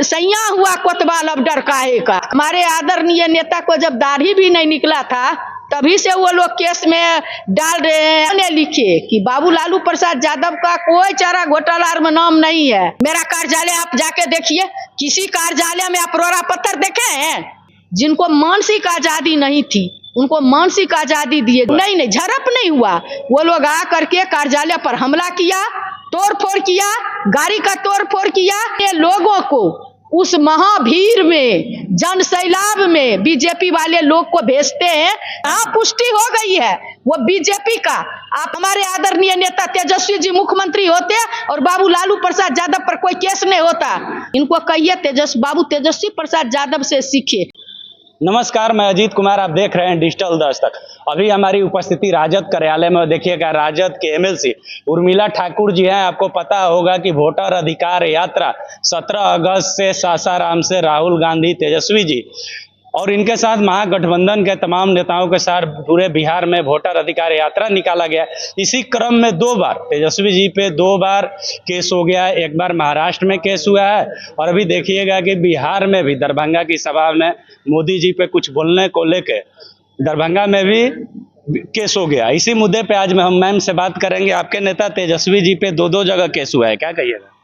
सैया हुआ कोतवाल अब डर काहे का। हमारे आदरणीय नेता को जब दाढ़ी भी नहीं निकला था तभी से वो लोग केस में डाल रहे हैं। ने लिखे कि बाबू लालू प्रसाद यादव का कोई चारा घोटाला में नाम नहीं है। मेरा कार्यालय आप जाके देखिए, किसी कार्यालय में आप रोड़ा पत्थर देखे हैं? जिनको मानसिक आजादी नहीं थी उनको मानसिक आजादी दिए। नहीं, झड़प नहीं हुआ। वो लोग आ करके कार्यालय पर हमला किया, तोड़ फोड़ किया, गाड़ी का तोड़ फोड़ किया। ये लोगों को उस महाभीड़ में, जन सैलाब में बीजेपी वाले लोग को भेजते हैं। हाँ, पुष्टि हो गई है वो बीजेपी का। आप हमारे आदरणीय नेता तेजस्वी जी मुख्यमंत्री होते और बाबू लालू प्रसाद यादव पर कोई केस नहीं होता। इनको कहिए बाबू तेजस्वी प्रसाद यादव से सीखे। नमस्कार, मैं अजीत कुमार, आप देख रहे हैं डिजिटल दस्तक। अभी हमारी उपस्थिति राजद कार्यालय में। देखिएगा, राजद के एमएलसी उर्मिला ठाकुर जी हैं। आपको पता होगा कि वोटर अधिकार यात्रा 17 अगस्त से सासाराम से राहुल गांधी, तेजस्वी जी और इनके साथ महागठबंधन के तमाम नेताओं के साथ पूरे बिहार में वोटर अधिकार यात्रा निकाला गया। इसी क्रम में 2 बार तेजस्वी जी पे 2 बार केस हो गया है। एक बार महाराष्ट्र में केस हुआ है और अभी देखिएगा कि बिहार में भी दरभंगा की सभा में मोदी जी पे कुछ बोलने को लेके दरभंगा में भी केस हो गया। इसी मुद्दे पे आज हम मैम से बात करेंगे। आपके नेता तेजस्वी जी पे 2 जगह केस हुआ है, क्या कहिएगा?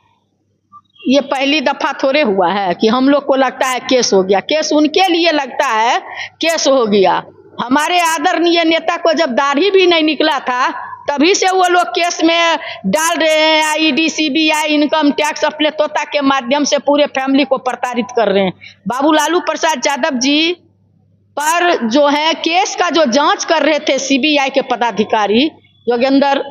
ये पहली दफा थोड़े हुआ है कि हम लोग को लगता है केस हो गया। केस उनके लिए लगता है केस हो गया। हमारे आदरणीय नेता को जब दाढ़ी भी नहीं निकला था तभी से वो लोग केस में डाल रहे हैं। आईडी, सीबीआई, इनकम टैक्स अपने तोता के माध्यम से पूरे फैमिली को प्रताड़ित कर रहे हैं। बाबू लालू प्रसाद यादव जी पर जो है केस का जो जांच कर रहे थे सीबीआई के पदाधिकारी योगेंद्र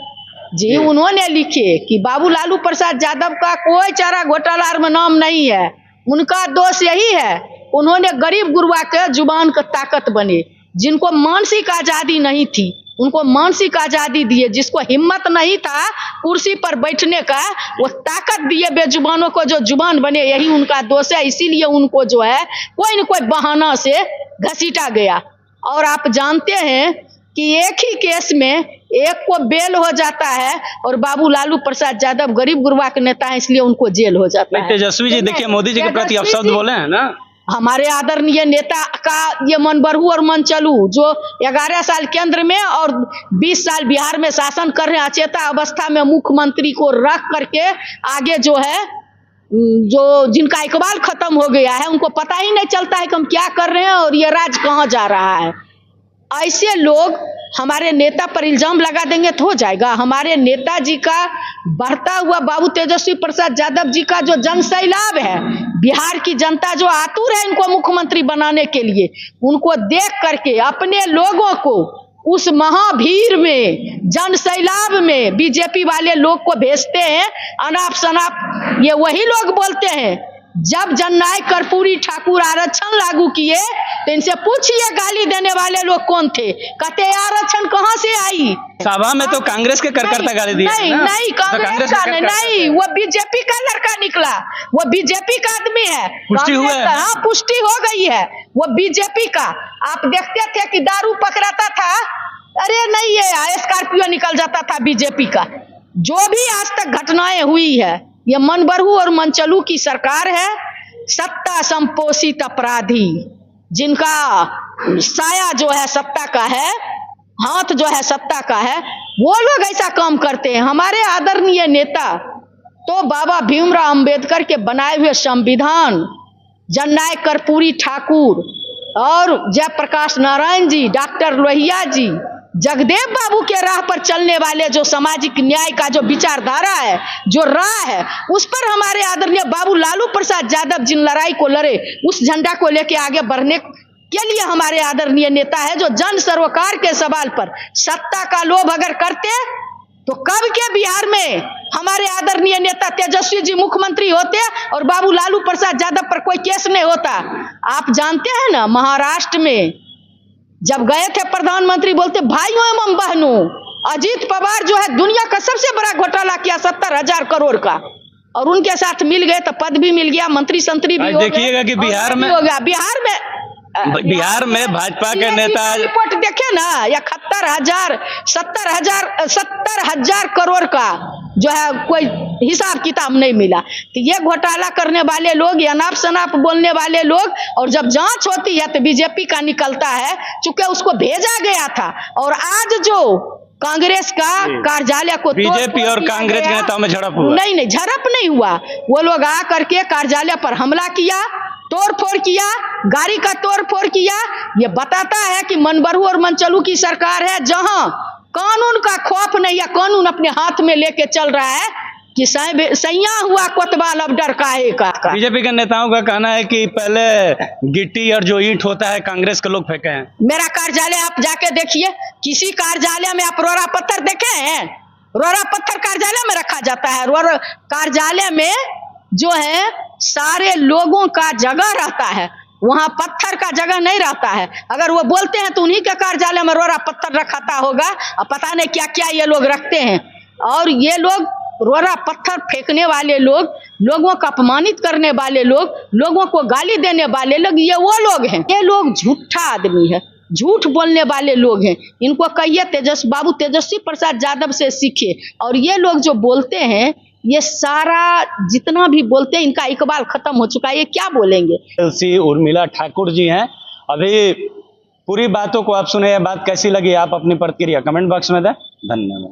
जी, उन्होंने लिखे कि बाबू लालू प्रसाद यादव का कोई चारा घोटाला में नाम नहीं है। उनका दोष यही है, उन्होंने गरीब गुरबा के जुबान का ताकत बने। जिनको मानसिक आजादी नहीं थी उनको मानसिक आजादी दिए। जिसको हिम्मत नहीं था कुर्सी पर बैठने का वो ताकत दिए। बेजुबानों को जो जुबान बने, यही उनका दोष है। इसीलिए उनको जो है कोई न कोई बहाना से घसीटा गया। और आप जानते हैं कि एक ही केस में एक को बेल हो जाता है और बाबू लालू प्रसाद यादव गरीब गुरबा के नेता है, इसलिए उनको जेल हो जाता है। तेजस्वी जी देखिए, मोदी जी के प्रति अपशब्द बोले हैं ना। हमारे आदरणीय नेता का ये मन बढ़ू और मन चलू, जो 11 साल केंद्र में और 20 साल बिहार में शासन कर रहे हैं, अचेता अवस्था में मुख्यमंत्री को रख करके आगे जो है जो जिनका इकबाल खत्म हो गया है उनको पता ही नहीं चलता है कि हम क्या कर रहे हैं और ये राज कहाँ जा रहा है। ऐसे लोग हमारे नेता पर इल्जाम लगा देंगे तो हो जाएगा। हमारे नेताजी का बढ़ता हुआ बाबू तेजस्वी प्रसाद यादव जी का जो जन सैलाब है, बिहार की जनता जो आतुर है इनको मुख्यमंत्री बनाने के लिए, उनको देख करके अपने लोगों को उस महाभीड़ में, जन सैलाब में बीजेपी वाले लोग को भेजते हैं। अनाप शनाप ये वही लोग बोलते हैं। जब जननायक कर्पूरी ठाकुर आरक्षण लागू किए तो इनसे पूछिए गाली देने वाले लोग कौन थे। कहते आरक्षण कहाँ से आई? सभा में तो कांग्रेस के कार्यकर्ता गाली दिए। नहीं, कांग्रेस का नहीं, वो बीजेपी का लड़का निकला। वो बीजेपी का आदमी है। पुष्टि हुआ है? हाँ, पुष्टि हो गई है। वो बीजेपी का। आप देखते थे कि दारू पकड़ाता था, अरे नहीं है, स्कॉर्पियो निकल जाता था बीजेपी का। जो भी आज तक घटनाएं हुई है, ये मन बढ़ू और मनचलू की सरकार है। सत्ता संपोषित अपराधी, जिनका साया जो है सत्ता का है, हाथ जो है सत्ता का है, वो लोग ऐसा काम करते हैं। हमारे आदरणीय नेता तो बाबा भीमराव अंबेडकर के बनाए हुए संविधान, जननायक कर्पूरी ठाकुर और जयप्रकाश नारायण जी, डॉक्टर लोहिया जी, जगदेव बाबू के राह पर चलने वाले जो सामाजिक न्याय का जो विचारधारा है, जो राह है, उस पर हमारे आदरणीय बाबू लालू प्रसाद यादव जिन लड़ाई को लड़े, उस झंडा को लेके आगे बढ़ने के लिए हमारे आदरणीय नेता है। जो जन सरोकार के सवाल पर सत्ता का लोभ अगर करते तो कब के बिहार में हमारे आदरणीय नेता तेजस्वी जी मुख्यमंत्री होते और बाबू लालू प्रसाद यादव पर कोई केस नहीं होता। आप जानते हैं ना, महाराष्ट्र में जब गए थे प्रधानमंत्री, बोलते भाइयों एवं बहनों, अजीत पवार जो है दुनिया का सबसे बड़ा घोटाला किया 70,000 करोड़ का, और उनके साथ मिल गए तो पद भी मिल गया, मंत्री संतरी भी हो गए। देखिएगा कि बिहार में हो गया। बिहार में भाजपा के नेता रिपोर्ट देखे ना, 70,000 करोड़ का जो है कोई हिसाब किताब नहीं मिला। तो ये घोटाला करने वाले लोग, ये अनाप शनाप बोलने वाले लोग, और जब जांच होती है तो बीजेपी का निकलता है, चूंकि उसको भेजा गया था। और आज जो कांग्रेस का कार्यालय को बीजेपी और कांग्रेस के नेताओं में झड़प हुआ? नहीं, झड़प नहीं हुआ। वो लोग आ करके कार्यालय पर हमला किया, तोड़फोड़ किया, गाड़ी का तोड़फोड़ किया। ये बताता है कि मनबरू और मनचलू की सरकार है, जहां कानून का खौफ नहीं है, कानून अपने हाथ में लेके चल रहा है कि सैया हुआ कोतवाल अब डर काहे का। बीजेपी के नेताओं का कहना है कि पहले गिट्टी और जो ईंट होता है कांग्रेस के लोग फेंके हैं। मेरा कार्यालय आप जाके देखिए, किसी कार्यालय में आप रोरा पत्थर देखे हैं? रोरा पत्थर कार्यालय में रखा जाता है? रोरा कार्यालय में जो है सारे लोगों का जगह रहता है, वहां पत्थर का जगह नहीं रहता है। अगर वो बोलते हैं तो उन्हीं के कार्यालय में रोरा पत्थर रखाता होगा, और पता नहीं क्या क्या ये लोग रखते हैं। और ये लोग रोरा पत्थर फेंकने वाले लोग, लोगों को अपमानित करने वाले लोग, लोगों को गाली देने वाले लोग, ये वो लोग हैं। ये लोग झूठा आदमी है, झूठ बोलने वाले लोग हैं। इनको कहिए बाबू तेजस्वी प्रसाद यादव से सीखे। और ये लोग जो बोलते हैं, ये सारा जितना भी बोलते हैं, इनका इकबाल खत्म हो चुका है। ये क्या बोलेंगे? एमएलसी उर्मिला ठाकुर जी हैं। अभी पूरी बातों को आप सुने, ये बात कैसी लगी, आप अपनी प्रतिक्रिया कमेंट बॉक्स में दें। धन्यवाद।